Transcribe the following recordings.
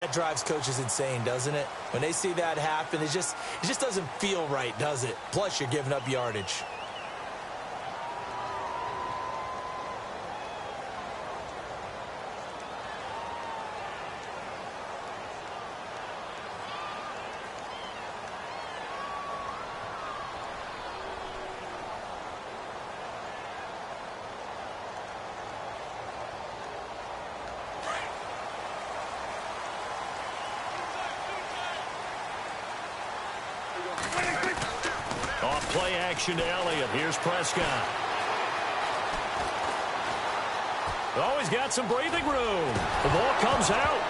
That drives coaches insane, doesn't it? When they see that happen, it just doesn't feel right, does it? Plus, you're giving up yardage. Off play action to Elliott. Here's Prescott. Oh, he's got some breathing room. The ball comes out.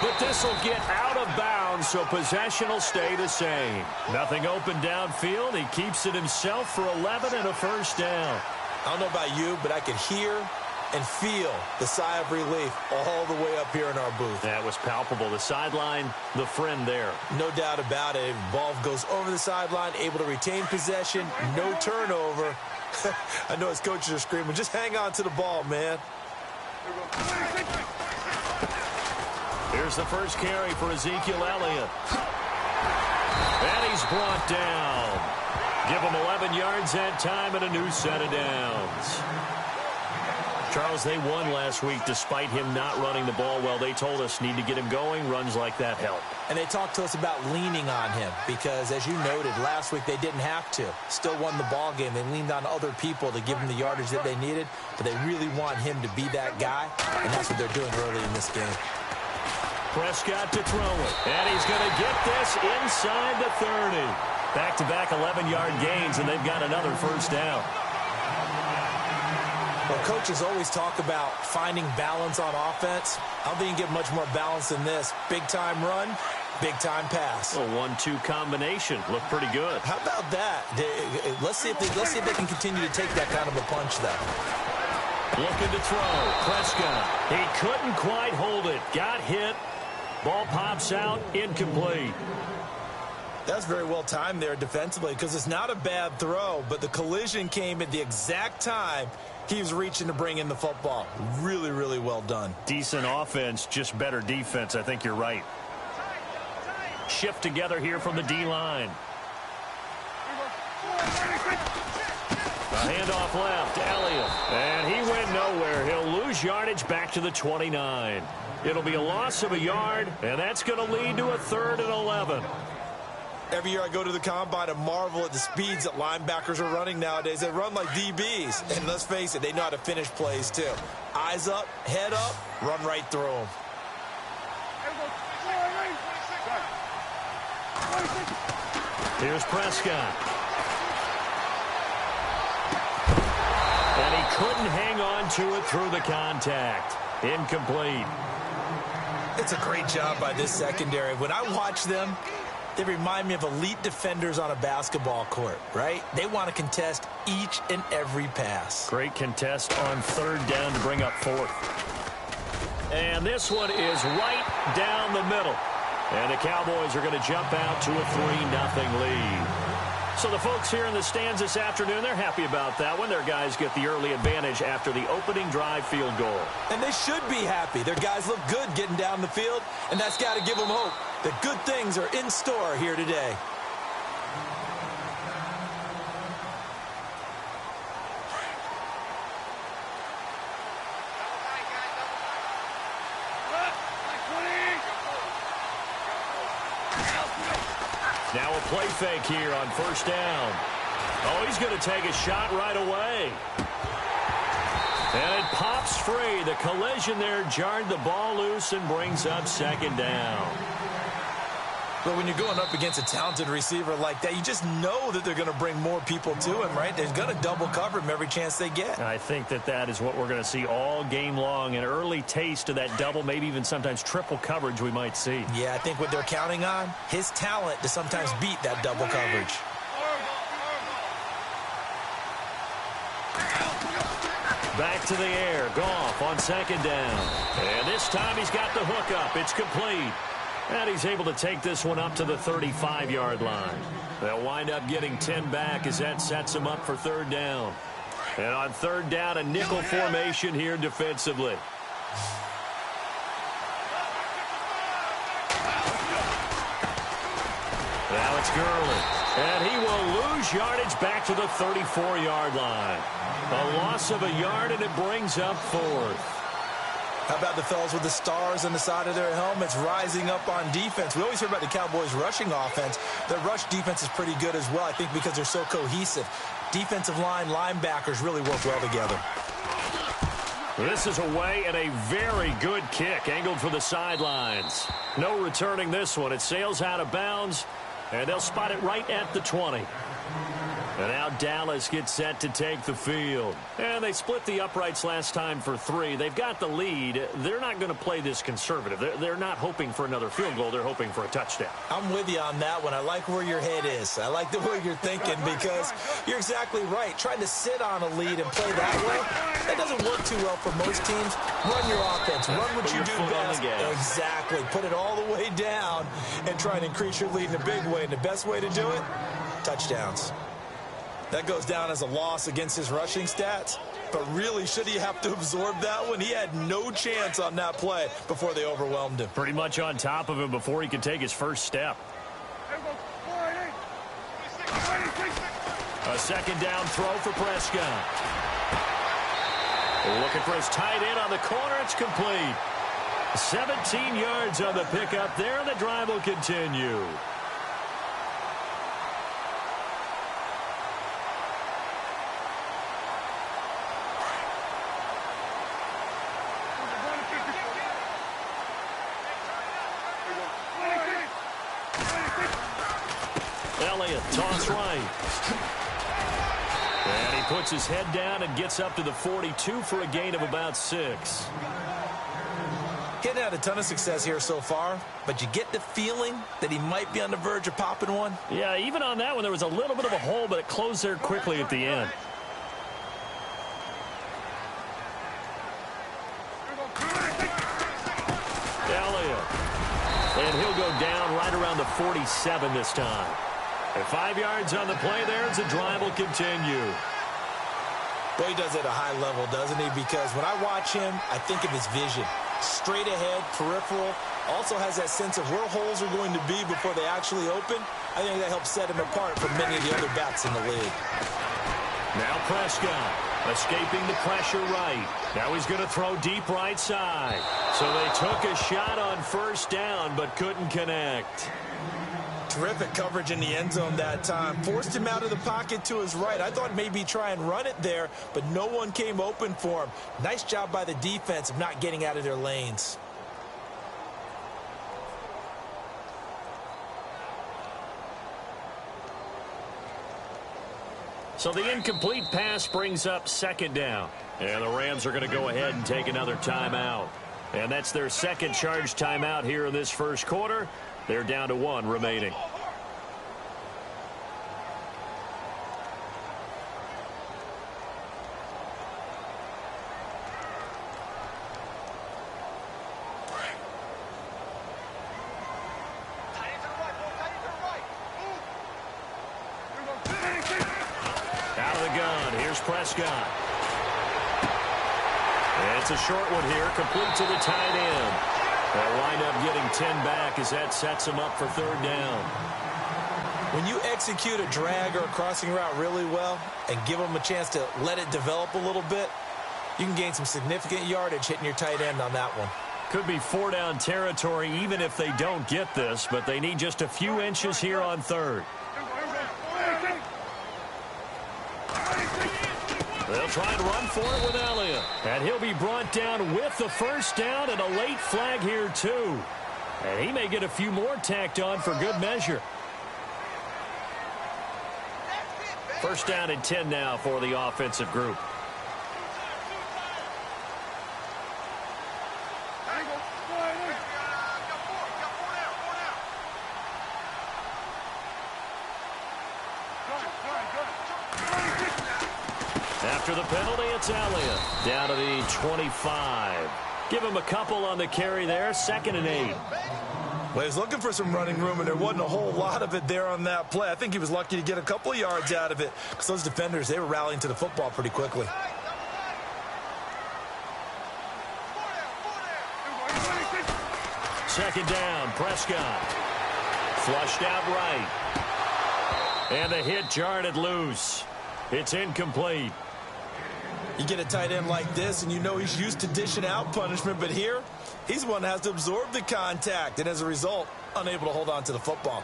But this will get out of bounds, so possession will stay the same. Nothing open downfield. He keeps it himself for 11 and a first down. I don't know about you, but I could hear and feel the sigh of relief all the way up here in our booth. That was palpable. The sideline, the friend there. No doubt about it. Ball goes over the sideline, able to retain possession, no turnover. I know his coaches are screaming, just hang on to the ball, man. Here's the first carry for Ezekiel Elliott. And he's brought down. Give him 11 yards that time and a new set of downs. Charles, they won last week despite him not running the ball well. They told us need to get him going. Runs like that help. And they talked to us about leaning on him because, as you noted, last week they didn't have to. Still won the ball game. They leaned on other people to give him the yardage that they needed, but they really want him to be that guy, and that's what they're doing early in this game. Prescott to throw it, and he's going to get this inside the 30. Back-to-back 11-yard gains, and they've got another first down. Well, coaches always talk about finding balance on offense. I don't think you can get much more balance than this. Big-time run, big-time pass. A 1-2 combination. Looked pretty good. How about that? Let's see if they can continue to take that kind of a punch, though. Looking to throw. Prescott. He couldn't quite hold it. Got hit. Ball pops out. Incomplete. That's very well timed there defensively because it's not a bad throw, but the collision came at the exact time he was reaching to bring in the football. Really, really well done. Decent offense, just better defense. I think you're right. Shift together here from the D-line. A handoff left, Elliott. And he went nowhere. He'll lose yardage back to the 29. It'll be a loss of a yard, and that's going to lead to a 3rd and 11. Every year I go to the combine and marvel at the speeds that linebackers are running nowadays. They run like DBs. And let's face it, they know how to finish plays too. Eyes up, head up, run right through them. Here's Prescott. And he couldn't hang on to it through the contact. Incomplete. It's a great job by this secondary. When I watch them, they remind me of elite defenders on a basketball court, right? They want to contest each and every pass. Great contest on 3rd down to bring up 4th. And this one is right down the middle. And the Cowboys are going to jump out to a 3-0 lead. So the folks here in the stands this afternoon, they're happy about that one. Their guys get the early advantage after the opening drive field goal. And they should be happy. Their guys look good getting down the field, and that's got to give them hope that good things are in store here today. Now a play fake here on 1st down. Oh, he's going to take a shot right away. And it pops free. The collision there jarred the ball loose and brings up 2nd down. But when you're going up against a talented receiver like that, you just know that they're going to bring more people to him, right? They're going to double cover him every chance they get. I think that is what we're going to see all game long. An early taste of that double, maybe even sometimes triple coverage we might see. Yeah, I think what they're counting on, his talent to sometimes beat that double coverage. Back to the air. Goff on 2nd down. And this time he's got the hook up. It's complete. And he's able to take this one up to the 35-yard line. They'll wind up getting 10 back as that sets them up for 3rd down. And on 3rd down, a nickel formation here defensively. Now it's Gurley. And he will lose yardage back to the 34-yard line. A loss of a yard, and it brings up fourth. How about the fellas with the stars on the side of their helmets rising up on defense? We always hear about the Cowboys' rushing offense. Their rush defense is pretty good as well, I think, because they're so cohesive. Defensive line, linebackers really work well together. This is away and a very good kick angled for the sidelines. No returning this one. It sails out of bounds, and they'll spot it right at the 20. And now Dallas gets set to take the field. And they split the uprights last time for 3. They've got the lead. They're not going to play this conservative. They're not hoping for another field goal. They're hoping for a touchdown. I'm with you on that one. I like where your head is. I like the way you're thinking because you're exactly right. Trying to sit on a lead and play that way, that doesn't work too well for most teams. Run your offense. Run what you do best. Exactly. Put it all the way down and try and increase your lead in a big way. And the best way to do it, touchdowns. That goes down as a loss against his rushing stats. But really, should he have to absorb that one? He had no chance on that play before they overwhelmed him. Pretty much on top of him before he could take his first step. A second down throw for Prescott. Looking for his tight end on the corner. It's complete. 17 yards on the pickup there, and the drive will continue. Toss right. And he puts his head down and gets up to the 42 for a gain of about 6. Getting had a ton of success here so far, but you get the feeling that he might be on the verge of popping one. Yeah, even on that one, there was a little bit of a hole, but it closed there quickly at the end. Elliott. And he'll go down right around the 47 this time. And 5 yards on the play there as the drive will continue. Boy, he does it at a high level, doesn't he? Because when I watch him, I think of his vision. Straight ahead, peripheral. Also has that sense of where holes are going to be before they actually open. I think that helps set him apart from many of the other backs in the league. Now Prescott escaping the pressure right. Now he's going to throw deep right side. So they took a shot on first down but couldn't connect. Terrific coverage in the end zone that time. Forced him out of the pocket to his right. I thought maybe try and run it there, but no one came open for him. Nice job by the defense of not getting out of their lanes. So the incomplete pass brings up second down. And the Rams are going to go ahead and take another timeout. And that's their second charge timeout here in this first quarter. They're down to 1 remaining. Out of the gun, here's Prescott. And it's a short one here, complete to the tight end. They'll wind up getting 10 back as that sets them up for third down. When you execute a drag or a crossing route really well and give them a chance to let it develop a little bit, you can gain some significant yardage hitting your tight end on that one. Could be 4-down territory even if they don't get this, but they need just a few inches here on third. They'll try and run for it with Elliott. And he'll be brought down with the first down and a late flag here, too. And he may get a few more tacked on for good measure. First down and 10 now for the offensive group. After the penalty, it's Elliott down to the 25. Give him a couple on the carry there, 2nd and 8. Well, he was looking for some running room, and there wasn't a whole lot of it there on that play. I think he was lucky to get a couple of yards out of it because those defenders, they were rallying to the football pretty quickly. Second down, Prescott. Flushed out right. And the hit jarred it loose. It's incomplete. You get a tight end like this, and you know he's used to dishing out punishment, but here, he's the one that has to absorb the contact, and as a result, unable to hold on to the football.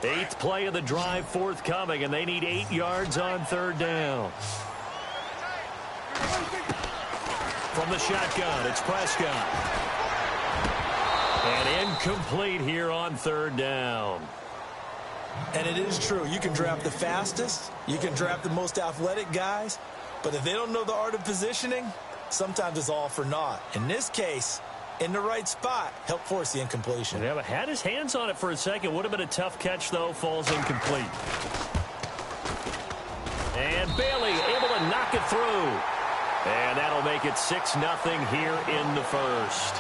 Eighth play of the drive forthcoming, and they need 8 yards on third down. From the shotgun, it's Prescott. And incomplete here on third down. And it is true. You can draft the fastest. You can draft the most athletic guys. But if they don't know the art of positioning, sometimes it's all for naught. In this case, in the right spot, help force the incompletion. Yeah, but had his hands on it for a second. Would have been a tough catch, though. Falls incomplete. And Bailey able to knock it through. And that'll make it 6-0 here in the first.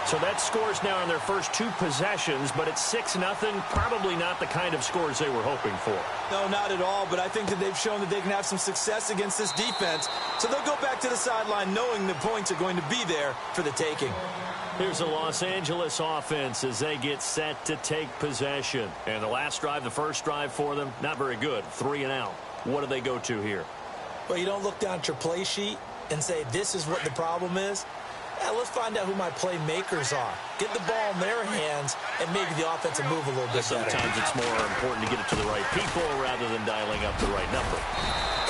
So that scores now on their first 2 possessions, but it's 6-0. Probably not the kind of scores they were hoping for. No, not at all, but I think that they've shown that they can have some success against this defense. So they'll go back to the sideline knowing the points are going to be there for the taking. Here's the Los Angeles offense as they get set to take possession. And the last drive, the first drive for them, not very good. 3 and out. What do they go to here? Well, you don't look down at your play sheet and say, this is what the problem is. Yeah, let's find out who my playmakers are. Get the ball in their hands, and maybe the offense will move a little bit better. Sometimes it's more important to get it to the right people rather than dialing up the right number.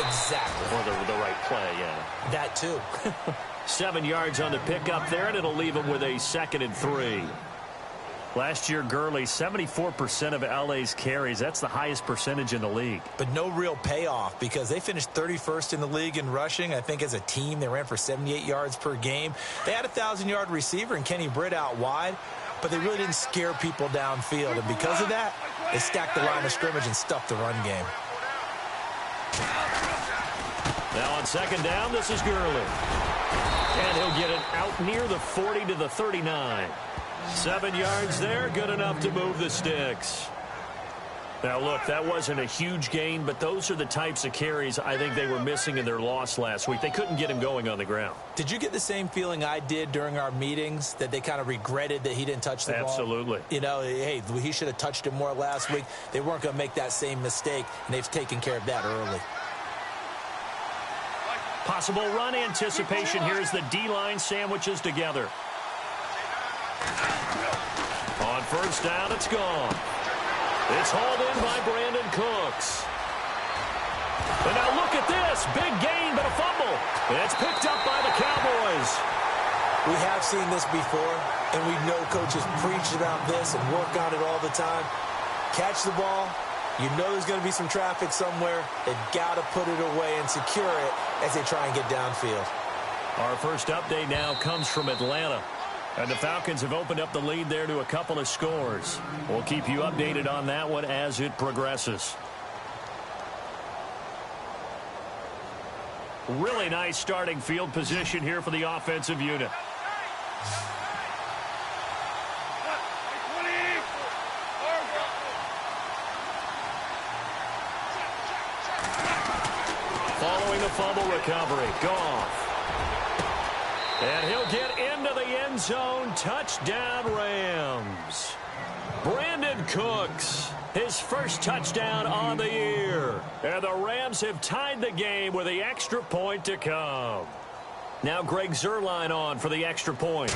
Exactly. Or the right play, yeah. That too. 7 yards on the pickup there, and it'll leave them with a 2nd and 3. Last year, Gurley, 74% of LA's carries. That's the highest percentage in the league. But no real payoff because they finished 31st in the league in rushing. I think as a team, they ran for 78 yards per game. They had a 1,000-yard receiver in Kenny Britt out wide, but they really didn't scare people downfield. And because of that, they stacked the line of scrimmage and stuffed the run game. Now on 2nd down, this is Gurley. And he'll get it out near the 40 to the 39. 7 yards there, good enough to move the sticks. Now, look, that wasn't a huge gain, but those are the types of carries I think they were missing in their loss last week. They couldn't get him going on the ground. Did you get the same feeling I did during our meetings, that they kind of regretted that he didn't touch the ball? Absolutely. You know, hey, he should have touched it more last week. They weren't going to make that same mistake, and they've taken care of that early. Possible run anticipation here as the D-line sandwiches together. On 1st down, it's gone. It's hauled in by Brandon Cooks. And now look at this. Big gain, but a fumble. And it's picked up by the Cowboys. We have seen this before, and we know coaches preach about this and work on it all the time. Catch the ball. You know there's going to be some traffic somewhere. They've got to put it away and secure it as they try and get downfield. Our first update now comes from Atlanta. And the Falcons have opened up the lead there to a couple of scores. We'll keep you updated on that one as it progresses. Really nice starting field position here for the offensive unit. Following the fumble recovery, Goff. And he'll get into the end zone. Touchdown, Rams. Brandon Cooks, his first touchdown on the year. And the Rams have tied the game with the extra point to come. Now Greg Zuerlein on for the extra point.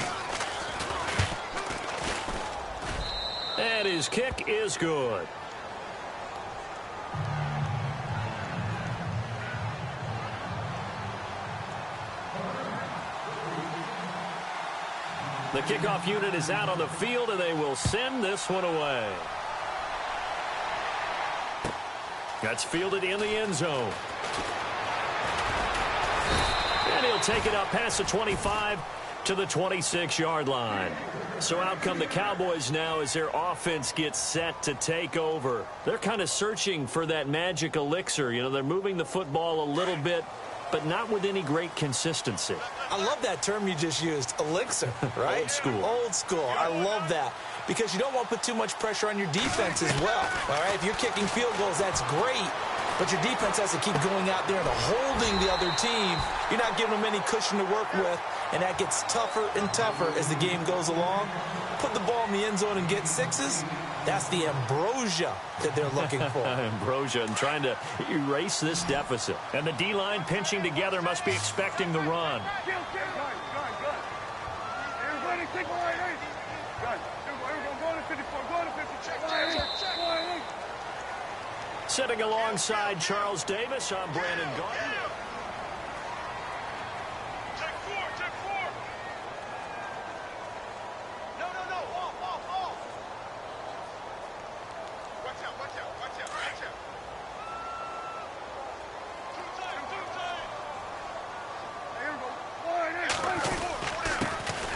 And his kick is good. The kickoff unit is out on the field, and they will send this one away. That's fielded in the end zone. And he'll take it up past the 25 to the 26-yard line. So out come the Cowboys now as their offense gets set to take over. They're kind of searching for that magic elixir. You know, they're moving the football a little bit, but not with any great consistency. I love that term you just used, elixir, right? Old school. Old school. I love that because you don't want to put too much pressure on your defense as well, all right? If you're kicking field goals, that's great, but your defense has to keep going out there and holding the other team. You're not giving them any cushion to work with, and that gets tougher and tougher as the game goes along. Put the ball in the end zone and get sixes. That's the ambrosia that they're looking for. Ambrosia, and trying to erase this deficit. And the D-line pinching together must be expecting the run. Sitting alongside Charles Davis, I'm Brandon Gardner.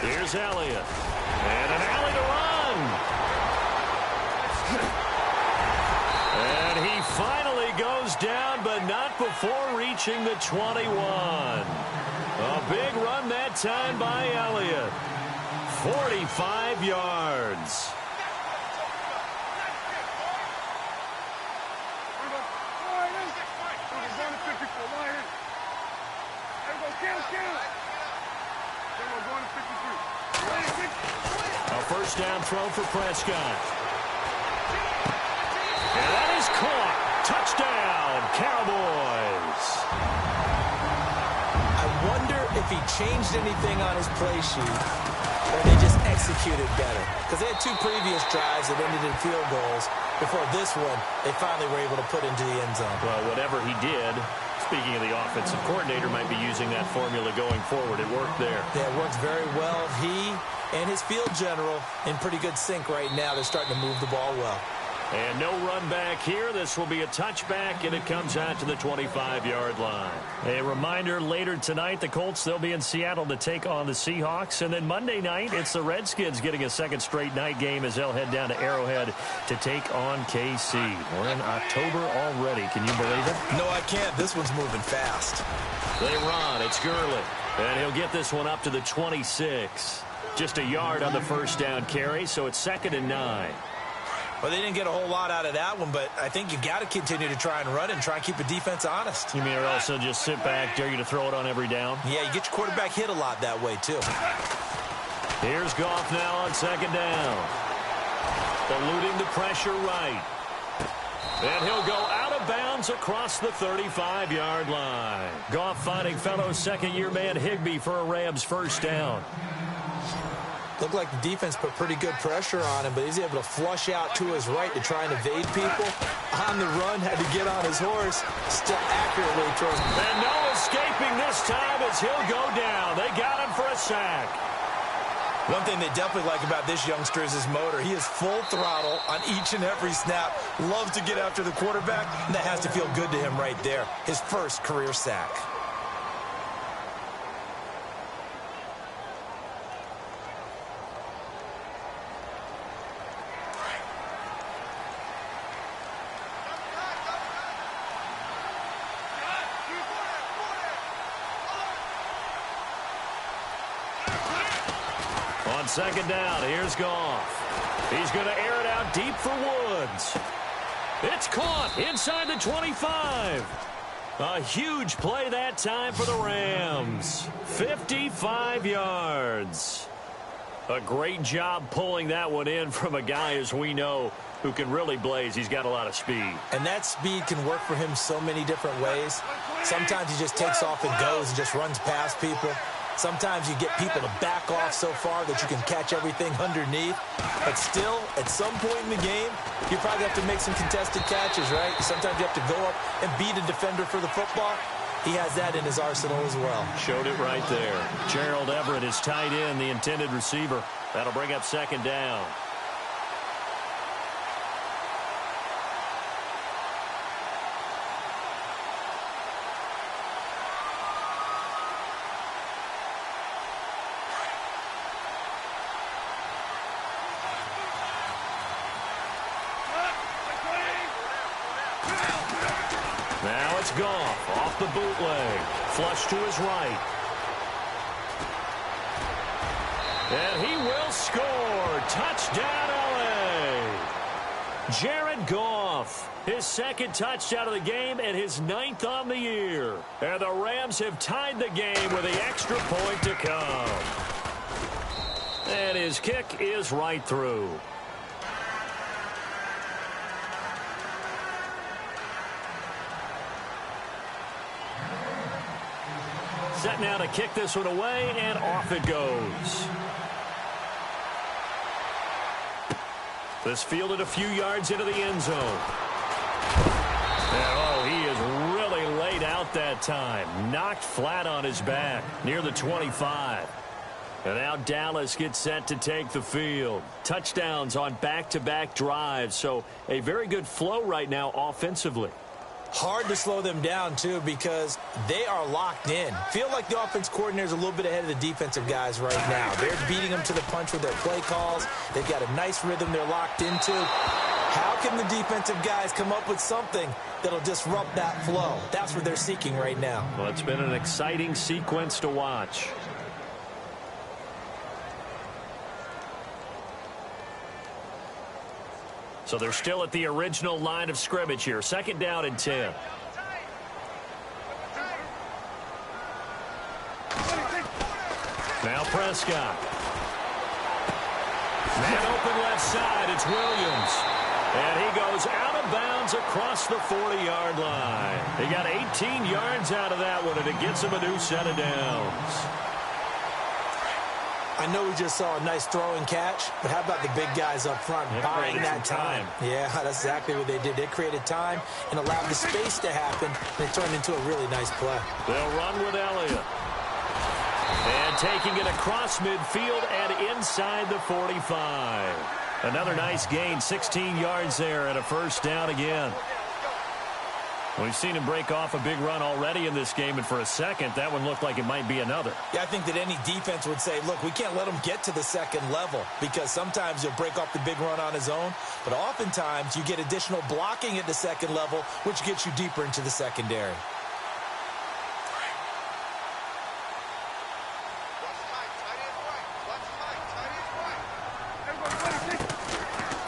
Here's Elliott. And an alley to run. And he finally goes down, but not before reaching the 21. A big run that time by Elliott. 45 yards. A first down throw for Prescott. And that is caught. Touchdown, Cowboys. I wonder if he changed anything on his play sheet or they just executed better. Because they had two previous drives that ended in field goals. Before this one, they finally were able to put into the end zone. Well, whatever he did, speaking of the offensive coordinator, might be using that formula going forward. It worked there. Yeah, it works very well. He and his field general in pretty good sync right now. They're starting to move the ball well. And no run back here. This will be a touchback, and it comes out to the 25-yard line. A reminder, later tonight, the Colts, they'll be in Seattle to take on the Seahawks. And then Monday night, it's the Redskins getting a second straight night game as they'll head down to Arrowhead to take on KC. We're in October already. Can you believe it? No, I can't. This one's moving fast. They run. It's Gurley. And he'll get this one up to the 26. Just a yard on the first down carry, so it's 2nd and 9. Well, they didn't get a whole lot out of that one, but I think you got to continue to try and run and try and keep the defense honest. You mean or also just sit back, dare you to throw it on every down? Yeah, you get your quarterback hit a lot that way, too. Here's Goff now on 2nd down. Eluding the pressure right. And he'll go out of bounds across the 35-yard line. Goff finding fellow second-year man Higbee for a Rams first down. Looked like the defense put pretty good pressure on him, but he's able to flush out to his right to try and evade people. On the run, had to get on his horse. Still accurately throws. And no escaping this time as he'll go down. They got him for a sack. One thing they definitely like about this youngster is his motor. He is full throttle on each and every snap. Loves to get after the quarterback, and that has to feel good to him right there. His first career sack. On 2nd down, here's Goff. He's going to air it out deep for Woods. It's caught inside the 25. A huge play that time for the Rams. 55 yards. A great job pulling that one in from a guy, as we know, who can really blaze. He's got a lot of speed. And that speed can work for him so many different ways. Sometimes he just takes off and goes and just runs past people. Sometimes you get people to back off so far that you can catch everything underneath. But still, at some point in the game, you probably have to make some contested catches, right? Sometimes you have to go up and beat a defender for the football. He has that in his arsenal as well. Showed it right there. Gerald Everett is tight end, the intended receiver. That'll bring up 2nd down. Now it's Goff off the bootleg. Flush to his right. And he will score. Touchdown, LA. Jared Goff off. His second touchdown of the game and his 9th on the year. And the Rams have tied the game with the extra point to come. And his kick is right through. Set now to kick this one away, and off it goes. This fielded a few yards into the end zone. And, oh, he is really laid out that time. Knocked flat on his back near the 25. And now Dallas gets set to take the field. Touchdowns on back-to-back drives. So a very good flow right now offensively. Hard to slow them down, too, because they are locked in. Feel like the offense coordinator is a little bit ahead of the defensive guys right now. They're beating them to the punch with their play calls. They've got a nice rhythm they're locked into. How can the defensive guys come up with something that'll disrupt that flow? That's what they're seeking right now. Well, it's been an exciting sequence to watch. So they're still at the original line of scrimmage here. 2nd down and 10. Now Prescott. Man open left side. It's Williams. And he goes out of bounds across the 40-yard line. He got 18 yards out of that one, and it gets him a new set of downs. I know we just saw a nice throw and catch, but how about the big guys up front buying that time? Yeah, that's exactly what they did. They created time and allowed the space to happen, and it turned into a really nice play. They'll run with Elliott. And taking it across midfield and inside the 45. Another nice gain, 16 yards there and a 1st down again. We've seen him break off a big run already in this game, and for a second, that one looked like it might be another. Yeah, I think that any defense would say, look, we can't let him get to the 2nd level, because sometimes he'll break off the big run on his own, but oftentimes you get additional blocking at the 2nd level, which gets you deeper into the secondary.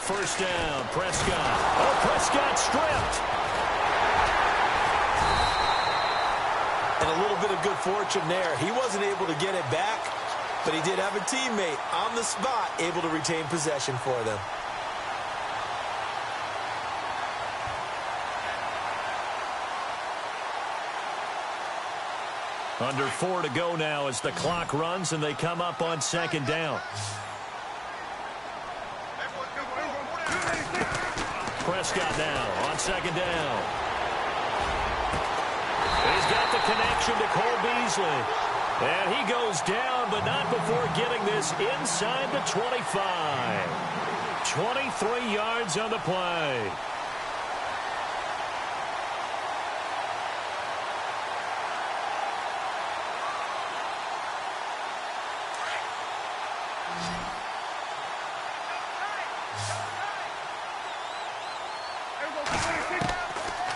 First down, Prescott. Oh, Prescott stripped. And a little bit of good fortune there. He wasn't able to get it back, but he did have a teammate on the spot able to retain possession for them. Under 4 to go now as the clock runs and they come up on 2nd down. Prescott now on 2nd down. He's got the connection to Cole Beasley. And he goes down, but not before getting this inside the 25. 23 yards on the play.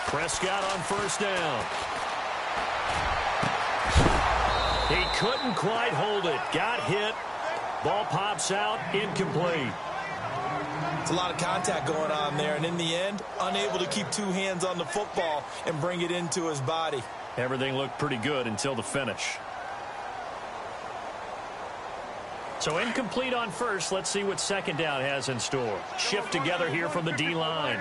Prescott on 1st down. He couldn't quite hold it. Got hit. Ball pops out. Incomplete. It's a lot of contact going on there, and in the end, unable to keep 2 hands on the football and bring it into his body. Everything looked pretty good until the finish. So incomplete on 1st. Let's see what 2nd down has in store. Shift together here from the D-line.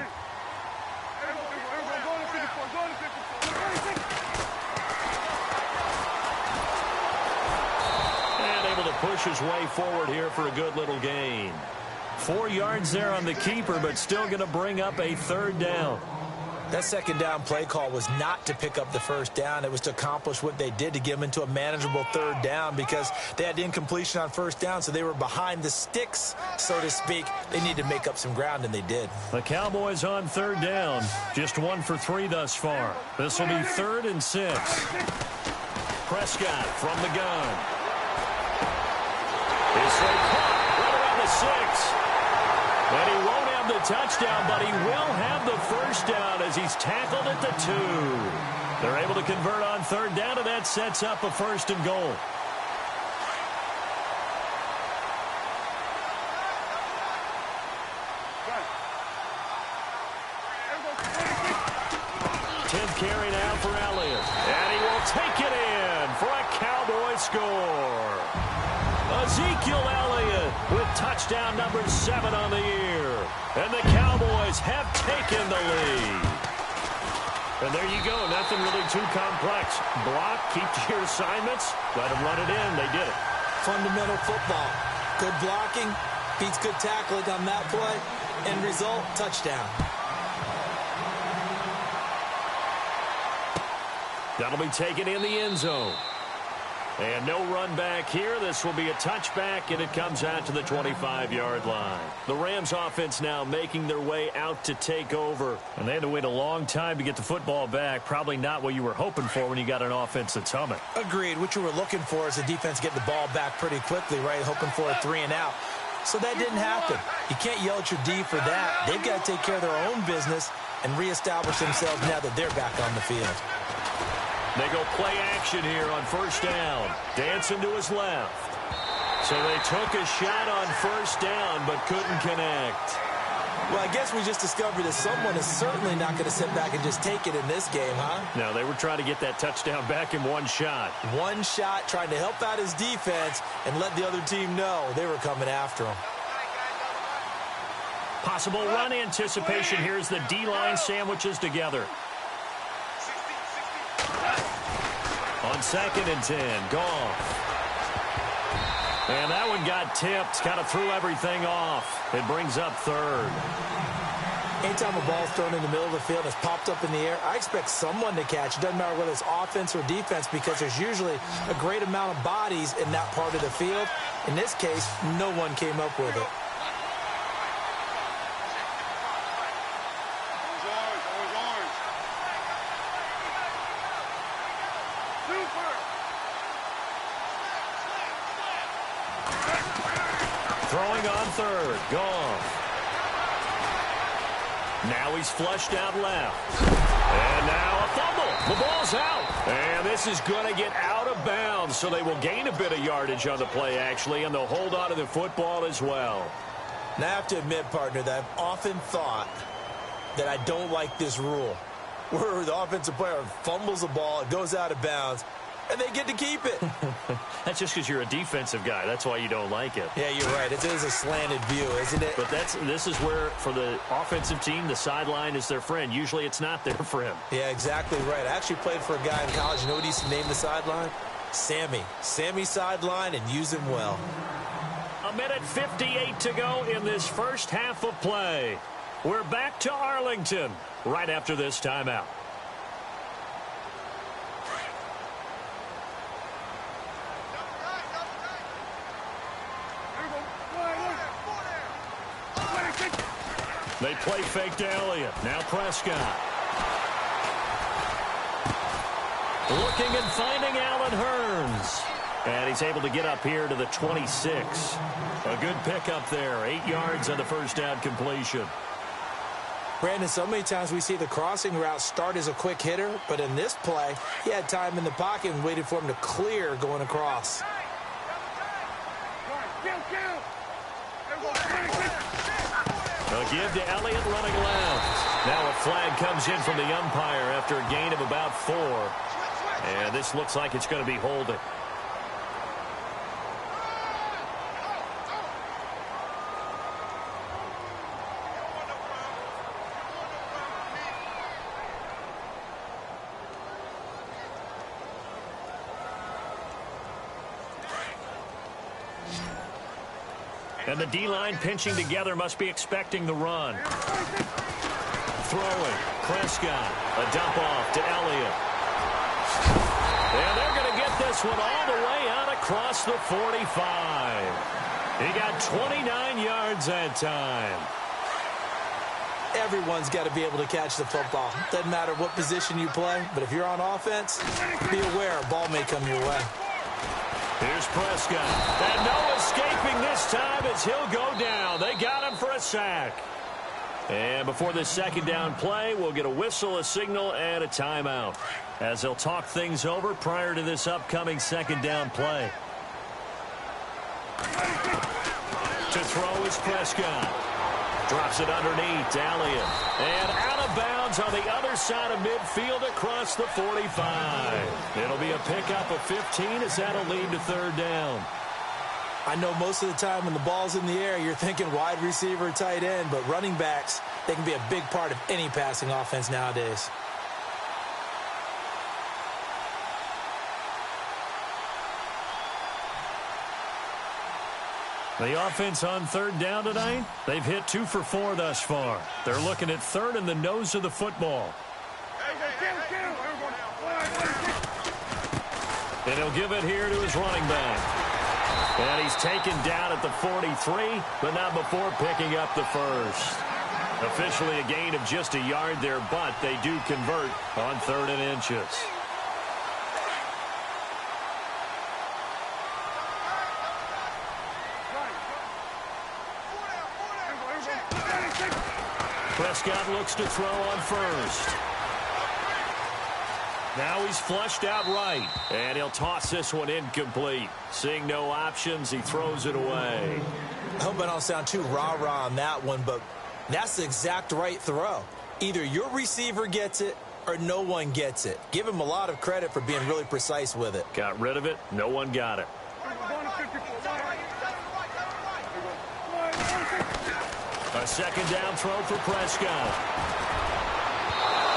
Push his way forward here for a good little gain. 4 yards there on the keeper, but still going to bring up a 3rd down. That 2nd down play call was not to pick up the 1st down. It was to accomplish what they did, to get them into a manageable 3rd down, because they had incompletion on 1st down, so they were behind the sticks, so to speak. They needed to make up some ground, and they did. The Cowboys on 3rd down. Just 1 for 3 thus far. This will be 3rd and 6. Prescott from the gun. He's so caught right around the 6. And he won't have the touchdown, but he will have the 1st down as he's tackled at the 2. They're able to convert on 3rd down, and that sets up a 1st and goal. carry now for Elliott. And he will take it in for a Cowboy score. Ezekiel Elliott with touchdown number 7 on the year. And the Cowboys have taken the lead. And there you go. Nothing really too complex. Block, keep to your assignments, let them run it in. They did it. Fundamental football. Good blocking, beats good tackling on that play. End result, touchdown. That'll be taken in the end zone. And no run back here. This will be a touchback, and it comes out to the 25-yard line. The Rams offense now making their way out to take over. And they had to wait a long time to get the football back. Probably not what you were hoping for when you got an offense that's humming. Agreed. What you were looking for is the defense getting the ball back pretty quickly, right? Hoping for a 3-and-out. So that didn't happen. You can't yell at your D for that. They've got to take care of their own business and reestablish themselves now that they're back on the field. They go play action here on first down. Dancing to his left. So they took a shot on first down but couldn't connect. Well, I guess we just discovered that someone is certainly not going to sit back and just take it in this game, huh? No, they were trying to get that touchdown back in one shot. One shot, trying to help out his defense and let the other team know they were coming after him. Possible run anticipation. Here's the D-line sandwiches together. On 2nd and 10, Goff. And that one got tipped, kind of threw everything off. It brings up 3rd. Anytime a ball's thrown in the middle of the field and it's popped up in the air, I expect someone to catch. It doesn't matter whether it's offense or defense because there's usually a great amount of bodies in that part of the field. In this case, no one came up with it. Throwing on 3rd, Goff. Now he's flushed out left. And now a fumble. The ball's out. And this is going to get out of bounds, so they will gain a bit of yardage on the play, actually, and they'll hold on to the football as well. Now, I have to admit, partner, that I've often thought that I don't like this rule, where the offensive player fumbles the ball, it goes out of bounds, and they get to keep it. That's just because you're a defensive guy. That's why you don't like it. Yeah, you're right. It is a slanted view, isn't it? But this is where, for the offensive team, the sideline is their friend. Usually it's not there for him. Yeah, exactly right. I actually played for a guy in college. You know what he used to name the sideline? Sammy. Sammy sideline, and use him well. 1:58 to go in this first half of play. We're back to Arlington right after this timeout. They play fake to Elliott. Now Prescott. Looking and finding Allen Hurns. And he's able to get up here to the 26. A good pickup there. 8 yards on the first down completion. Brandon, so many times we see the crossing route start as a quick hitter, but in this play, he had time in the pocket and waited for him to clear going across. A give to Elliott running left. Now a flag comes in from the umpire after a gain of about 4. And this looks like it's going to be holding. And the D-line pinching together must be expecting the run. Throwing. Prescott. A dump off to Elliott. And they're going to get this one all the way out across the 45. He got 29 yards that time. Everyone's got to be able to catch the football. Doesn't matter what position you play, but if you're on offense, be aware a ball may come your way. Here's Prescott. And no escaping this time as he'll go down. They got him for a sack. And before this second down play, we'll get a whistle, a signal, and a timeout as they'll talk things over prior to this upcoming second down play. To throw is Prescott. Drops it underneath to Elliott. And out of bounds on the other side of midfield across the 45. It'll be a pickup of 15 as that'll lead to third down. I know most of the time when the ball's in the air, you're thinking wide receiver, tight end, but running backs, they can be a big part of any passing offense nowadays. The offense on third down tonight, they've hit 2 for 4 thus far. They're looking at third in the nose of the football. And he'll give it here to his running back. And he's taken down at the 43, but not before picking up the first. Officially a gain of just a yard there, but they do convert on 3rd and inches. Prescott looks to throw on first. Now he's flushed out right, and he'll toss this one incomplete. Seeing no options, he throws it away. I hope I don't sound too rah-rah on that one, but that's the exact right throw. Either your receiver gets it or no one gets it. Give him a lot of credit for being really precise with it. Got rid of it. No one got it. A second down throw for Prescott.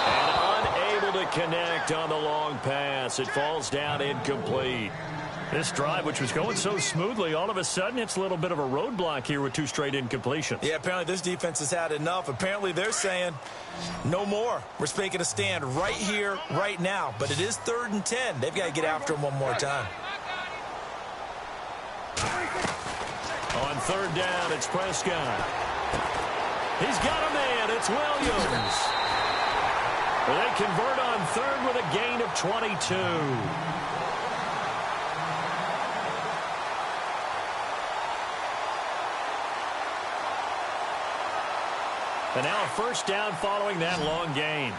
And unable to connect on the long pass. It falls down incomplete. This drive, which was going so smoothly, all of a sudden it's a little bit of a roadblock here with 2 straight incompletions. Yeah, apparently this defense has had enough. Apparently they're saying no more. We're making a stand right here, right now. But it is 3rd and 10. They've got to get after him one more time. On 3rd down, it's Prescott. He's got a man. It's Williams. Well, they convert on 3rd with a gain of 22. And now a first down following that long gain.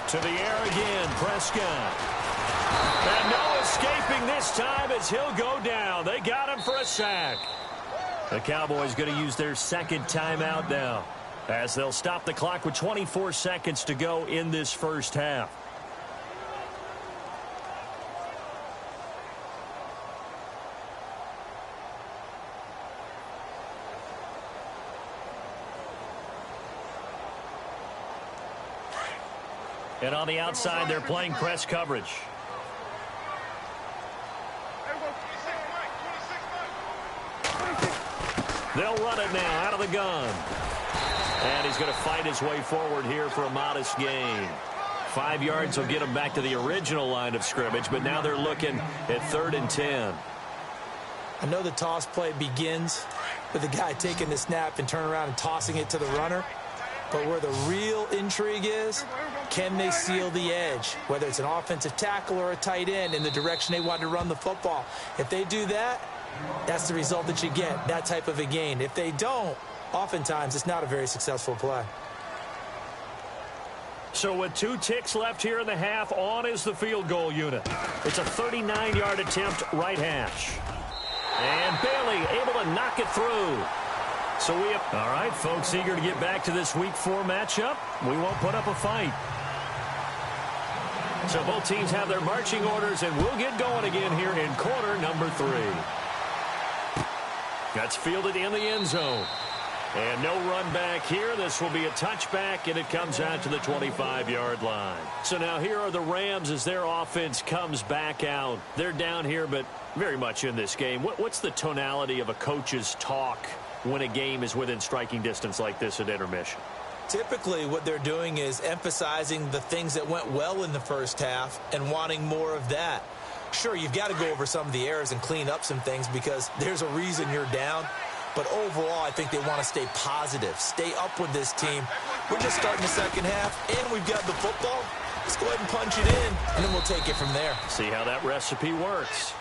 To the air again, Prescott. And no escaping this time as he'll go down. They got him for a sack. The Cowboys going to use their second timeout now, as they'll stop the clock with 24 seconds to go in this first half. And on the outside, they're playing press coverage. They'll run it now out of the gun. And he's going to fight his way forward here for a modest gain. 5 yards will get him back to the original line of scrimmage, but now they're looking at 3rd and 10. I know the toss play begins with the guy taking the snap and turning around and tossing it to the runner. But where the real intrigue is, can they seal the edge, whether it's an offensive tackle or a tight end, in the direction they want to run the football? If they do that, that's the result that you get, that type of a gain. If they don't, oftentimes it's not a very successful play. So with 2 ticks left here in the half, on is the field goal unit. It's a 39-yard attempt, right hash. And Bailey able to knock it through. So we have, all right, folks, eager to get back to this Week 4 matchup. We won't put up a fight. So both teams have their marching orders, and we'll get going again here in quarter number 3. That's fielded in the end zone. And no run back here. This will be a touchback, and it comes out to the 25-yard line. So now here are the Rams as their offense comes back out. They're down here, but very much in this game. What's the tonality of a coach's talk when a game is within striking distance like this at intermission? Typically what they're doing is emphasizing the things that went well in the first half and wanting more of that. Sure, you've got to go over some of the errors and clean up some things because there's a reason you're down. But overall, I think they want to stay positive, stay up with this team. We're just starting the second half, and we've got the football. Let's go ahead and punch it in, and then we'll take it from there. See how that recipe works.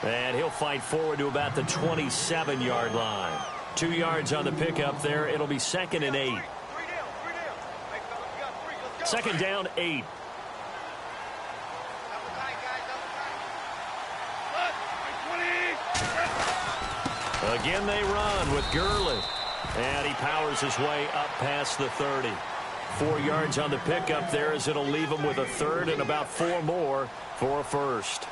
And he'll fight forward to about the 27-yard line. 2 yards on the pickup there. It'll be 2nd and 8. 2nd down, 8. Again they run with Gurley. And he powers his way up past the 30. 4 yards on the pickup there as it'll leave him with a third and about 4 more for a first.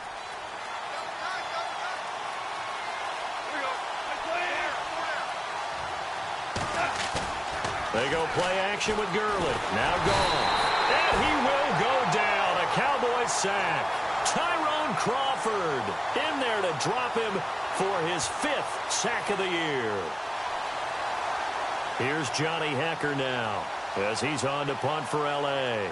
They go play action with Gurley. Now gone. And he will go down. A Cowboys sack. Tyrone Crawford in there to drop him for his 5th sack of the year. Here's Johnny Hecker now as he's on to punt for L.A.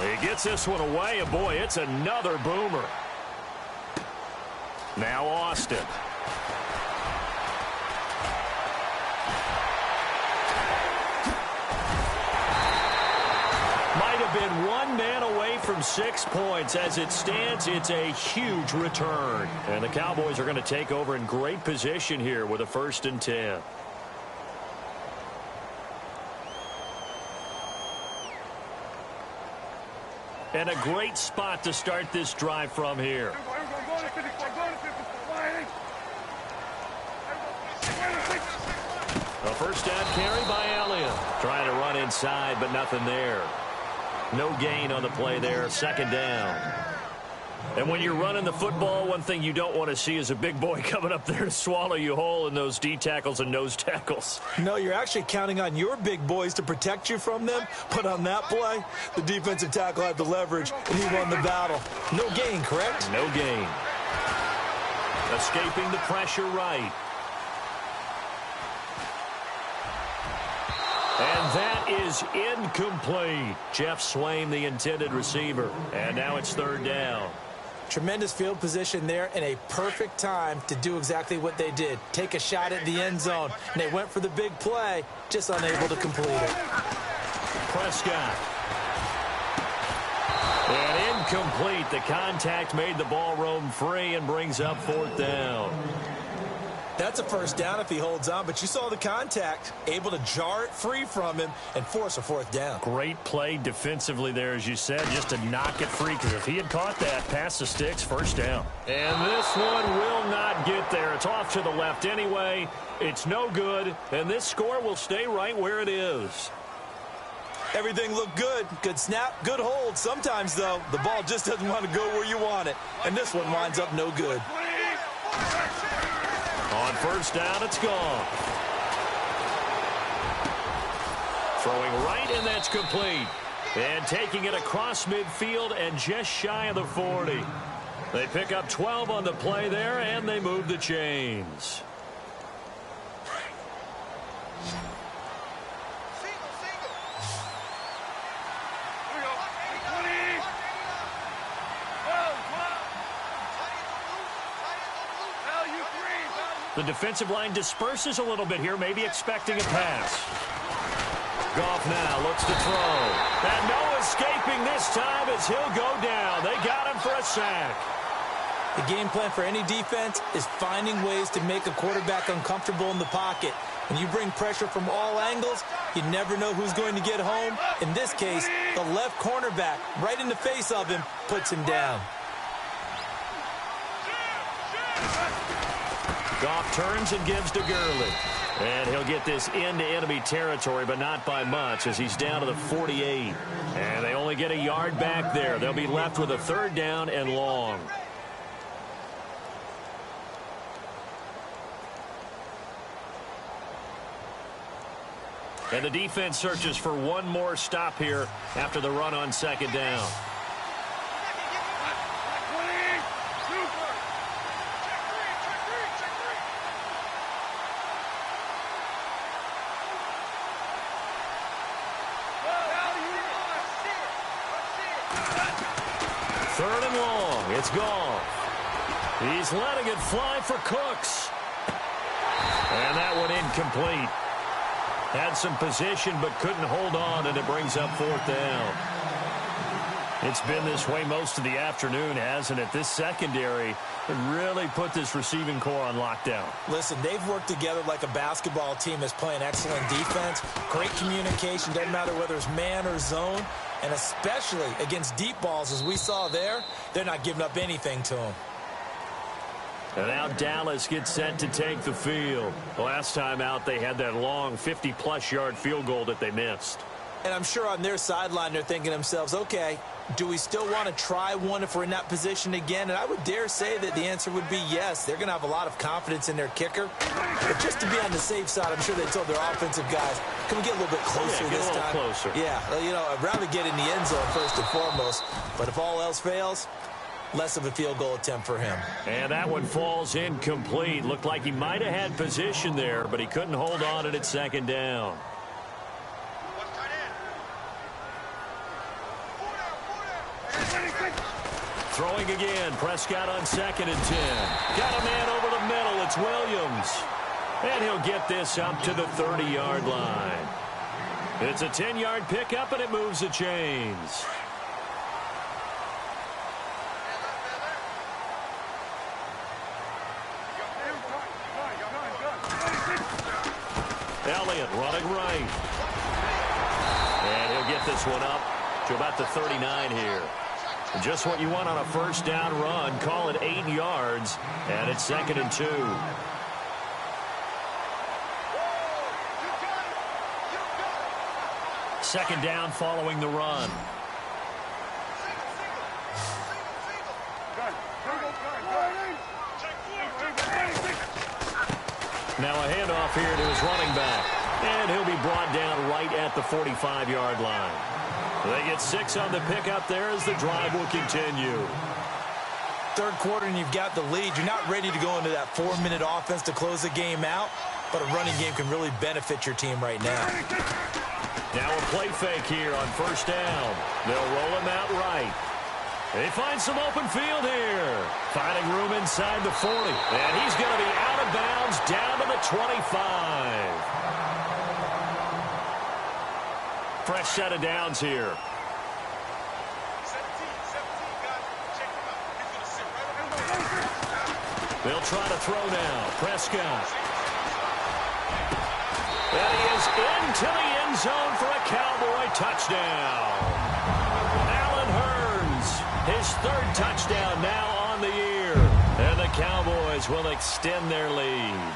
He gets this one away, and boy, it's another boomer. Now Austin. Might have been 1 man away from 6 points. As it stands, it's a huge return. And the Cowboys are going to take over in great position here with a 1st and 10. And a great spot to start this drive from here. A first down carry by Elliott. Trying to run inside, but nothing there. No gain on the play there. 2nd down. And when you're running the football, one thing you don't want to see is a big boy coming up there to swallow you whole in those D tackles and nose tackles. No, you're actually counting on your big boys to protect you from them. But on that play, the defensive tackle had the leverage, and he won the battle. No gain, correct? No gain. Escaping the pressure right. And that is incomplete. Jeff Swain, the intended receiver. And now it's 3rd down. Tremendous field position there and a perfect time to do exactly what they did. Take a shot at the end zone. And they went for the big play, just unable to complete it. Prescott. And incomplete. The contact made the ball roam free and brings up 4th down. That's a first down if he holds on, but you saw the contact, able to jar it free from him and force a 4th down. Great play defensively there, as you said, just to knock it free, because if he had caught that, past the sticks, 1st down. And this one will not get there. It's off to the left anyway. It's no good, and this score will stay right where it is. Everything looked good. Good snap, good hold. Sometimes, though, the ball just doesn't want to go where you want it, and this one winds up no good. On 1st down, it's gone. Throwing right, and that's complete. And taking it across midfield and just shy of the 40. They pick up 12 on the play there, and they move the chains. The defensive line disperses a little bit here, maybe expecting a pass. Goff now looks to throw. And no escaping this time as he'll go down. They got him for a sack. The game plan for any defense is finding ways to make a quarterback uncomfortable in the pocket. When you bring pressure from all angles, you never know who's going to get home. In this case, the left cornerback, right in the face of him, puts him down. Goff turns and gives to Gurley. And he'll get this into enemy territory, but not by much, as he's down to the 48. And they only get a yard back there. They'll be left with a 3rd down and long. And the defense searches for one more stop here after the run on 2nd down. Third and long. It's gone. He's letting it fly for Cooks. And that one incomplete. Had some position but couldn't hold on, and it brings up 4th down. It's been this way most of the afternoon, hasn't it? This secondary really put this receiving core on lockdown. Listen, they've worked together like a basketball team that's playing excellent defense. Great communication, doesn't matter whether it's man or zone. And especially against deep balls, as we saw there, they're not giving up anything to them. And now Dallas gets set to take the field. Last time out, they had that long 50-plus yard field goal that they missed. And I'm sure on their sideline, they're thinking to themselves, okay, do we still want to try one if we're in that position again? And I would dare say that the answer would be yes. They're going to have a lot of confidence in their kicker. But just to be on the safe side, I'm sure they told their offensive guys, can we get a little bit closer this time? Closer. Yeah, you know, I'd rather get in the end zone first and foremost. But if all else fails, less of a field goal attempt for him. And that one falls incomplete. Looked like he might have had position there, but he couldn't hold on at second down. Throwing again. Prescott on 2nd and 10. Got a man over the middle. It's Williams. And he'll get this up to the 30-yard line. It's a 10-yard pickup, and it moves the chains. Elliott running right. And he'll get this one up to about the 39 here. Just what you want on a first down run. Call it 8 yards. And it's 2nd and 2. Second down following the run. Now a handoff here to his running back. And he'll be brought down right at the 45-yard line. They get 6 on the pickup there as the drive will continue. Third quarter and you've got the lead. You're not ready to go into that 4-minute offense to close the game out, but a running game can really benefit your team right now. Now a play fake here on first down. They'll roll him out right. They find some open field here. Finding room inside the 40. And he's going to be out of bounds down to the 25. Fresh set of downs here. They'll try to throw now. Prescott. And he is into the end zone for a Cowboy touchdown. Allen Hurns, his 3rd touchdown now on the year. And the Cowboys will extend their lead.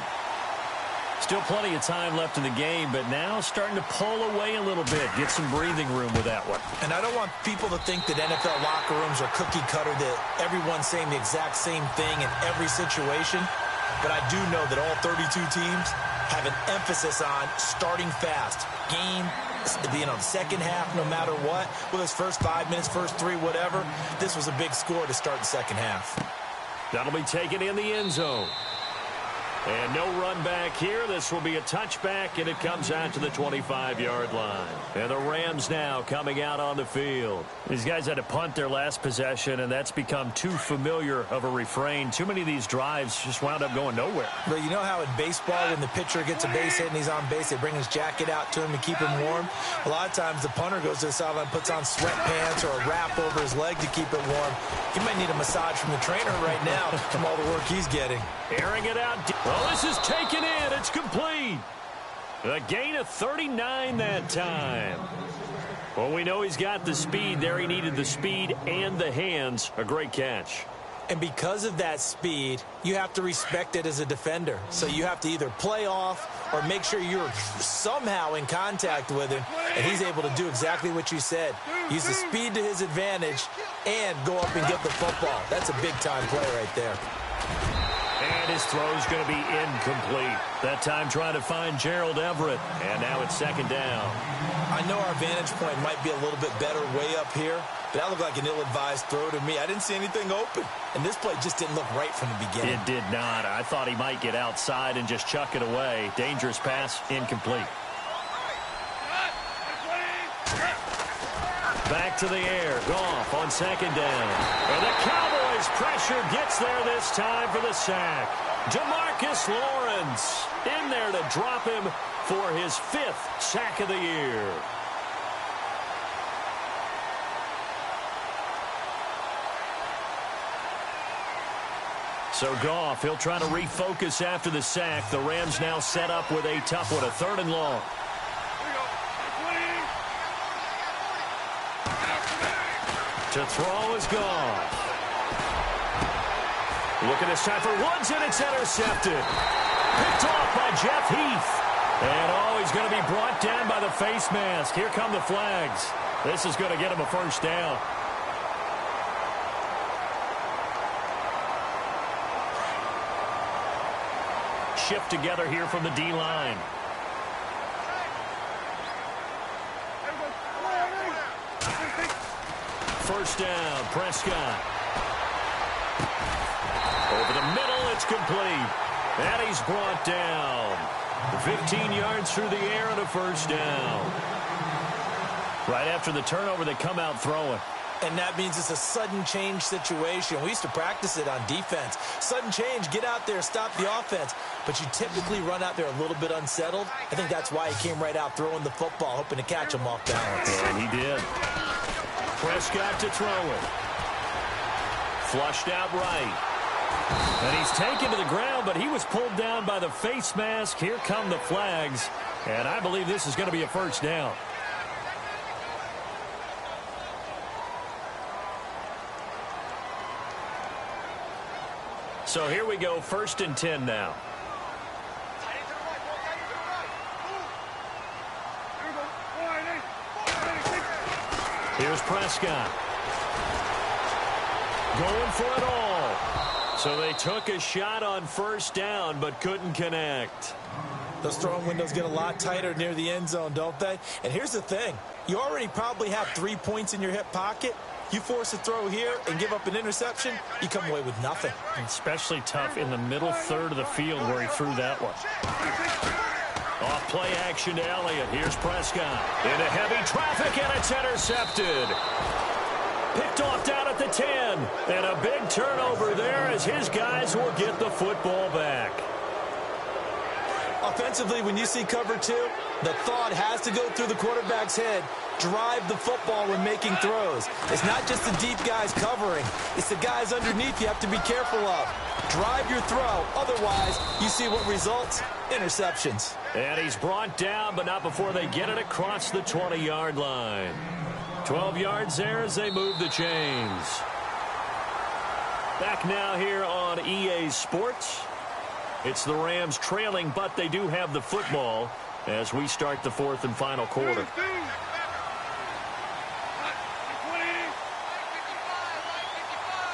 Still plenty of time left in the game, but now starting to pull away a little bit. Get some breathing room with that one. And I don't want people to think that NFL locker rooms are cookie cutter, that everyone's saying the exact same thing in every situation. But I do know that all 32 teams have an emphasis on starting fast. Game, second half, no matter what. Whether it's first 5 minutes, first 3, whatever. This was a big score to start the second half. That'll be taken in the end zone. And no run back here. This will be a touchback, and it comes out to the 25-yard line. And the Rams now coming out on the field. These guys had to punt their last possession, and that's become too familiar of a refrain. Too many of these drives just wound up going nowhere. But you know how in baseball, when the pitcher gets a base hit and he's on base, they bring his jacket out to him to keep him warm? A lot of times the punter goes to the sideline, puts on sweatpants or a wrap over his leg to keep it warm. He might need a massage from the trainer right now from all the work he's getting. Airing it out. Well, this is taken in. It's complete. A gain of 39 that time. Well, we know he's got the speed there. He needed the speed and the hands. A great catch. And because of that speed, you have to respect it as a defender. So you have to either play off or make sure you're somehow in contact with him. And he's able to do exactly what you said. Use the speed to his advantage and go up and get the football. That's a big-time play right there. And his throw's going to be incomplete. That time trying to find Gerald Everett. And now it's second down. I know our vantage point might be a little bit better way up here, but that looked like an ill-advised throw to me. I didn't see anything open. And this play just didn't look right from the beginning. It did not. I thought he might get outside and just chuck it away. Dangerous pass, incomplete. Back to the air. Goff on second down. And the Cowboys pressure gets there this time for the sack. DeMarcus Lawrence in there to drop him for his 5th sack of the year. So Goff, he'll try to refocus after the sack. The Rams now set up with a tough one, a 3rd and long. To throw is Goff. Look at this time for Woods, and it's intercepted. Picked off by Jeff Heath. And, he's going to be brought down by the face mask. Here come the flags. This is going to get him a 1st down. Shift together here from the D-line. First down, Prescott. Over the middle, it's complete. And he's brought down. 15 yards through the air and a 1st down. Right after the turnover, they come out throwing. And that means it's a sudden change situation. We used to practice it on defense. Sudden change, get out there, stop the offense. But you typically run out there a little bit unsettled. I think that's why he came right out throwing the football, hoping to catch him off balance. And he did. Prescott to throw it. Flushed out right. And he's taken to the ground, but he was pulled down by the face mask. Here come the flags. And I believe this is going to be a 1st down. So here we go, 1st and 10 now. Here's Prescott. Going for it all. So they took a shot on 1st down, but couldn't connect. Those throwing windows get a lot tighter near the end zone, don't they? And here's the thing. You already probably have 3 points in your hip pocket. You force a throw here and give up an interception, you come away with nothing. Especially tough in the middle 3rd of the field where he threw that one. Off play action to Elliott. Here's Prescott. Into heavy traffic, and it's intercepted. Picked off down at the 10. And a big turnover there as his guys will get the football back. Offensively, when you see cover 2, the thought has to go through the quarterback's head. Drive the football when making throws. It's not just the deep guys covering. It's the guys underneath you have to be careful of. Drive your throw. Otherwise, you see what results? Interceptions. And he's brought down, but not before they get it across the 20-yard line. 12 yards there as they move the chains. Back now here on EA Sports. It's the Rams trailing, but they do have the football as we start the 4th and final quarter.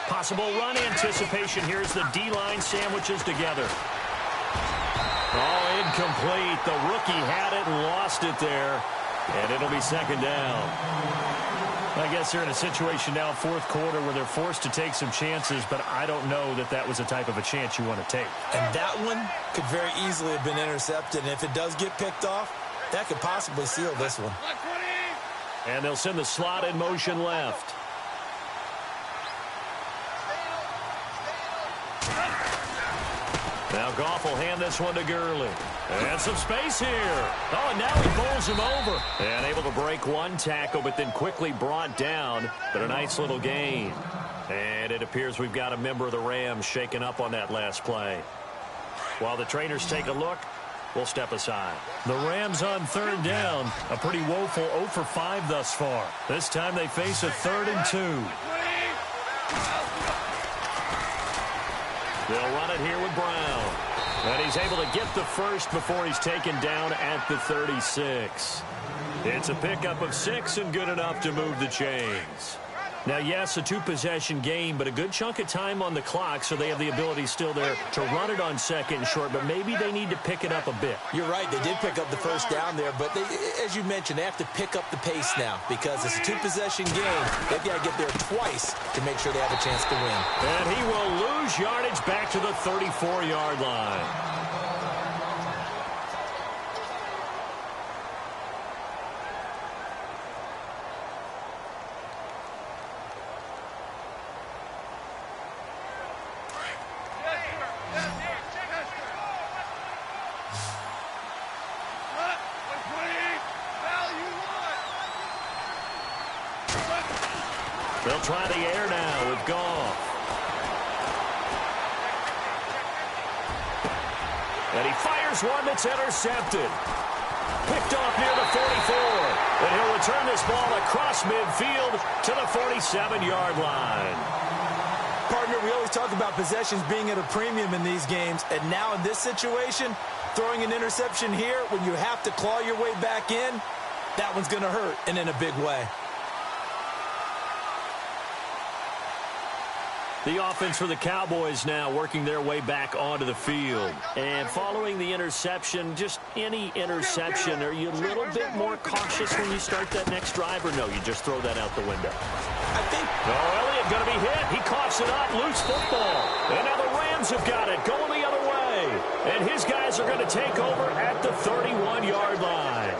Possible run anticipation. Here's the D-line sandwiches together. Oh, incomplete. The rookie had it and lost it there. And it'll be 2nd down. I guess they're in a situation now, 4th quarter, where they're forced to take some chances, but I don't know that that was the type of a chance you want to take. And that one could very easily have been intercepted. And if it does get picked off, that could possibly seal this one. And they'll send the slot in motion left. Now Goff will hand this one to Gurley. And some space here. Oh, and now he bowls him over. And able to break one tackle, but then quickly brought down. But a nice little gain. And it appears we've got a member of the Rams shaken up on that last play. While the trainers take a look, we'll step aside. The Rams on 3rd down. A pretty woeful 0 for 5 thus far. This time they face a 3rd and 2. They'll run it here with Brown. And he's able to get the first before he's taken down at the 36. It's a pickup of 6 and good enough to move the chains. Now, yes, a 2-possession game, but a good chunk of time on the clock, so they have the ability still there to run it on 2nd and short, but maybe they need to pick it up a bit. You're right. They did pick up the first down there, but they, as you mentioned, they have to pick up the pace now because it's a 2-possession game. They've got to get there twice to make sure they have a chance to win. And he will lose yardage back to the 34-yard line. They'll try the air now with Goff. And he fires one that's intercepted. Picked off near the 44. And he'll return this ball across midfield to the 47-yard line. Partner, we always talk about possessions being at a premium in these games. And now in this situation, throwing an interception here when you have to claw your way back in, that one's going to hurt, and in a big way. The offense for the Cowboys now working their way back onto the field. And following the interception, just any interception, are you a little bit more cautious when you start that next drive, or no, you just throw that out the window? I think... Oh, Elliott going to be hit. He coughs it up. Loose football. And now the Rams have got it going the other way. And his guys are going to take over at the 31-yard line.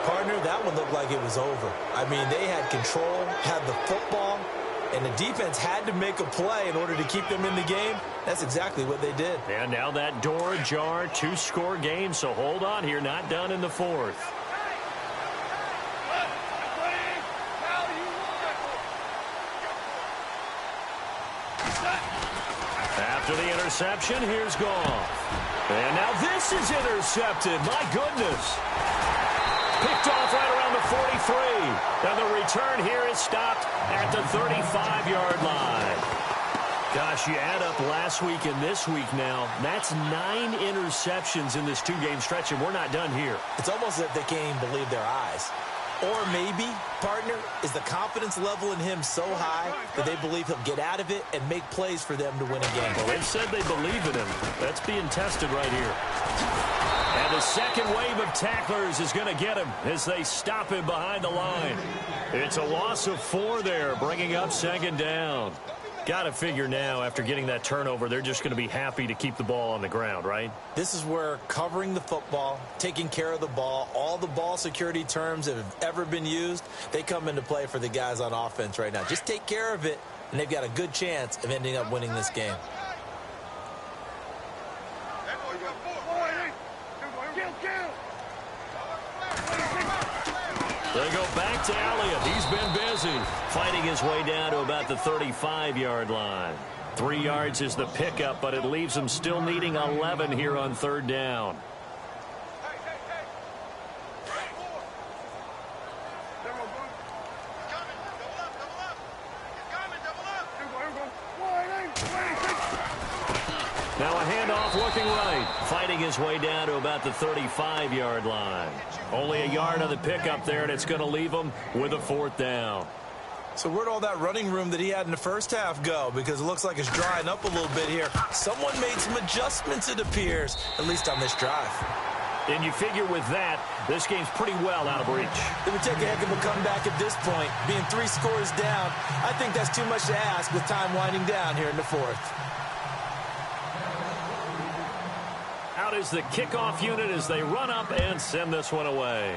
Partner, that one looked like it was over. I mean, they had control, had the football, and the defense had to make a play in order to keep them in the game. That's exactly what they did. And now that door ajar, 2-score game, so hold on here, not done in the fourth. After the interception, here's Goff. And now this is intercepted. My goodness. Picked off right around the 43. And the return here is stopped at the 35-yard line. Gosh, you add up last week and this week now. That's 9 interceptions in this 2-game stretch, and we're not done here. It's almost as if they can't even believe their eyes. Or maybe, partner, is the confidence level in him so high that they believe he'll get out of it and make plays for them to win a game. Well, they've said they believe in him. That's being tested right here. And the second wave of tacklers is going to get him as they stop him behind the line. It's a loss of 4 there, bringing up second down. Got to figure now, after getting that turnover, they're just going to be happy to keep the ball on the ground, right? This is where covering the football, taking care of the ball, all the ball security terms that have ever been used, they come into play for the guys on offense right now. Just take care of it, and they've got a good chance of ending up winning this game. They go back to Elliott. He's been busy, fighting his way down to about the 35-yard line. 3 yards is the pickup, but it leaves him still needing 11 here on third down. Now a handoff looking right, fighting his way down to about the 35-yard line. Only a yard on the pickup there, and it's going to leave him with a 4th down. So where'd all that running room that he had in the first half go? Because it looks like it's drying up a little bit here. Someone made some adjustments, it appears, at least on this drive. And you figure with that, this game's pretty well out of reach. It would take a heck of a comeback at this point. Being 3 scores down, I think that's too much to ask with time winding down here in the 4th. Out is the kickoff unit as they run up and send this one away.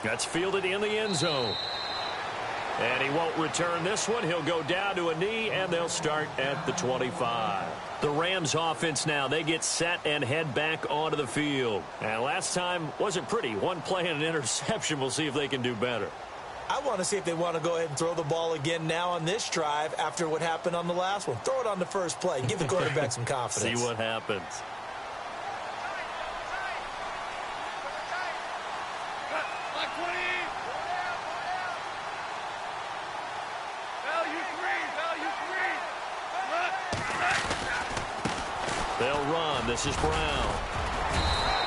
That's fielded in the end zone. And he won't return this one. He'll go down to a knee, and they'll start at the 25. The Rams offense now, they get set and head back onto the field. And last time wasn't pretty. One play and an interception. We'll see if they can do better. I want to see if they want to go ahead and throw the ball again now on this drive after what happened on the last one. Throw it on the first play. Give the quarterback some confidence. See what happens. They'll run. This is Brown.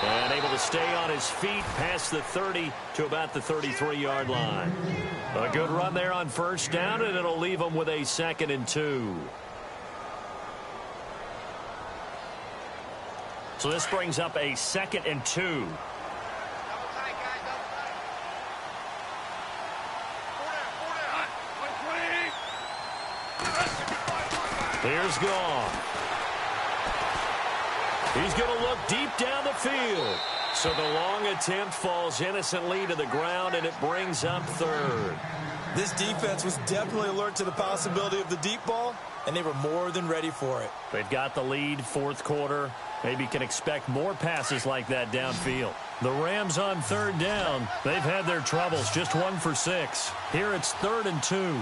And able to stay on his feet past the 30 to about the 33-yard line. A good run there on first down, and it'll leave him with a 2nd and 2. So this brings up a 2nd and 2. Here's Goff. He's going to look deep down the field. So the long attempt falls innocently to the ground, and it brings up 3rd. This defense was definitely alert to the possibility of the deep ball, and they were more than ready for it. They've got the lead, 4th quarter. Maybe can expect more passes like that downfield. The Rams on 3rd down. They've had their troubles, just 1 for 6. Here it's 3rd and 2.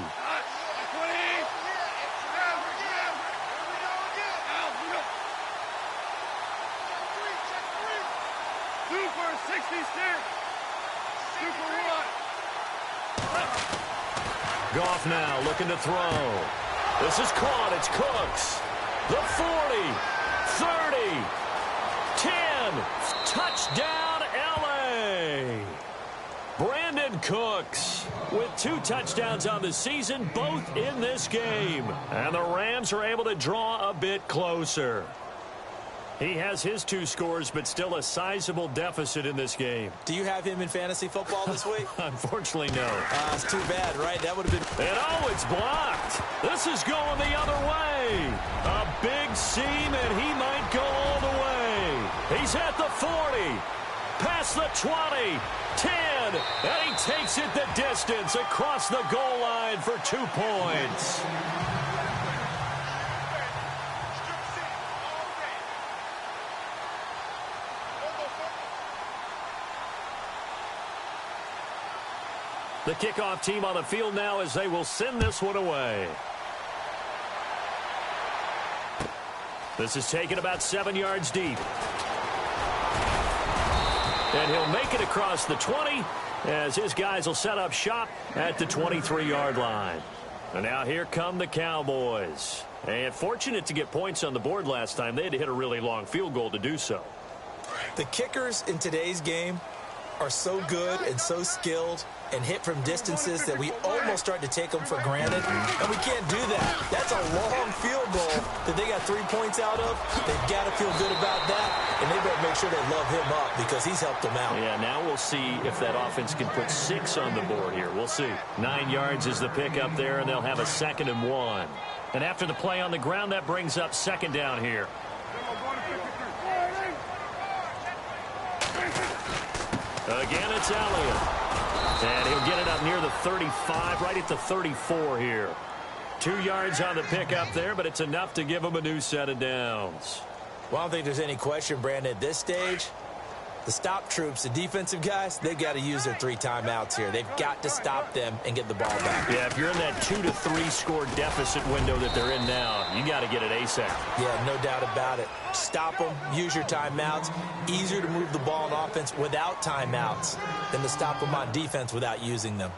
Goff now looking to throw. This is caught. It's Cooks. The 40, 30, 10. Touchdown, L.A. Brandon Cooks with 2 touchdowns on the season, both in this game. And the Rams are able to draw a bit closer. He has his 2 scores, but still a sizable deficit in this game. Do you have him in fantasy football this week? Unfortunately, no. It's too bad, right? That would have been... And oh, it's blocked. This is going the other way. A big seam, and he might go all the way. He's at the 40, past the 20, 10, and he takes it the distance across the goal line for 2 points. The kickoff team on the field now as they will send this one away. This is taken about 7 yards deep. And he'll make it across the 20 as his guys will set up shop at the 23-yard line. And now here come the Cowboys. And fortunate to get points on the board last time. They had to hit a really long field goal to do so. The kickers in today's game are so good and so skilled and hit from distances that we almost start to take them for granted, and we can't do that. That's a long field goal that they got 3 points out of. They've got to feel good about that, and they better make sure they love him up because he's helped them out. Yeah, now we'll see if that offense can put 6 on the board here. We'll see. 9 yards is the pickup there, and they'll have a 2nd and 1. And after the play on the ground, that brings up 2nd down here. Again, it's Elliott. And he'll get it up near the 35, right at the 34 here. 2 yards on the pickup there, but it's enough to give him a new set of downs. Well, I don't think there's any question, Brandon, at this stage, the stop troops, the defensive guys, they've got to use their 3 timeouts here. They've got to stop them and get the ball back. Yeah, if you're in that 2 to 3 score deficit window that they're in now, you got to get it ASAP. Yeah, no doubt about it. Stop them, use your timeouts. Easier to move the ball on offense without timeouts than to stop them on defense without using them.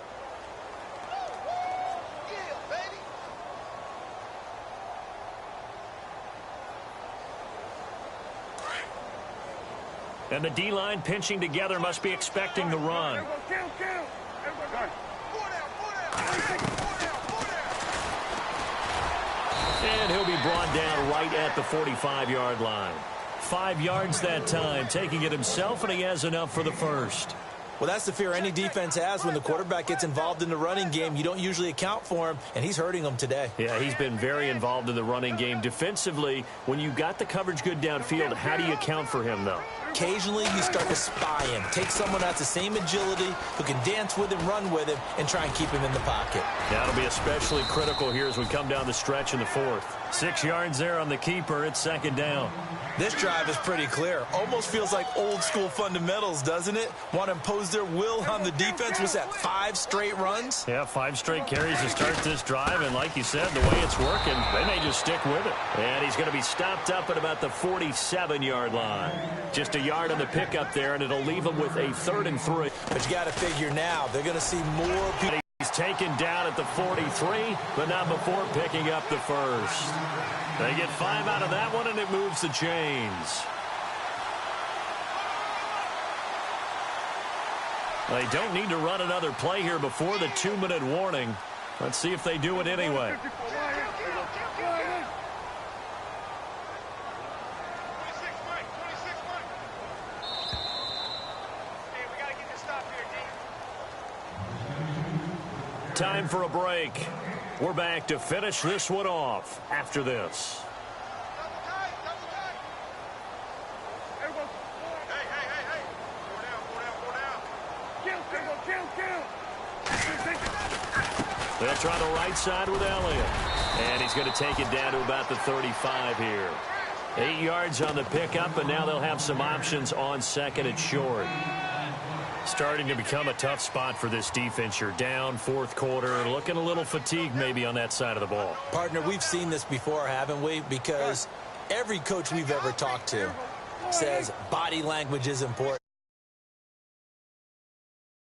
And the D-line pinching together must be expecting the run. And he'll be brought down right at the 45-yard line. 5 yards that time, taking it himself, and he has enough for the first. Well, that's the fear any defense has when the quarterback gets involved in the running game. You don't usually account for him, and he's hurting them today. Yeah, he's been very involved in the running game. Defensively, when you got the coverage good downfield, how do you account for him, though? Occasionally, you start to spy him. Take someone that's the same agility, who can dance with him, run with him, and try and keep him in the pocket. That'll be especially critical here as we come down the stretch in the 4th. 6 yards there on the keeper. It's 2nd down. This drive is pretty clear. Almost feels like old-school fundamentals, doesn't it? Want to impose their will on the defense. Was that 5 straight runs? Yeah, 5 straight carries to start this drive, and like you said, the way it's working, they may just stick with it. And he's going to be stopped up at about the 47-yard line. Just a yard on the pickup there, and it'll leave him with a 3rd and 3. But you got to figure now, they're going to see more people. He's taken down at the 43, but not before picking up the first. They get 5 out of that one, and it moves the chains. They don't need to run another play here before the 2-minute warning. Let's see if they do it anyway. Time for a break. We're back to finish this one off after this. They'll try the right side with Elliott. And he's going to take it down to about the 35 here. 8 yards on the pickup, and now they'll have some options on 2nd and short. Starting to become a tough spot for this defense. You're down 4th quarter, looking a little fatigued maybe on that side of the ball. Partner, we've seen this before, haven't we? Because every coach we've ever talked to says body language is important.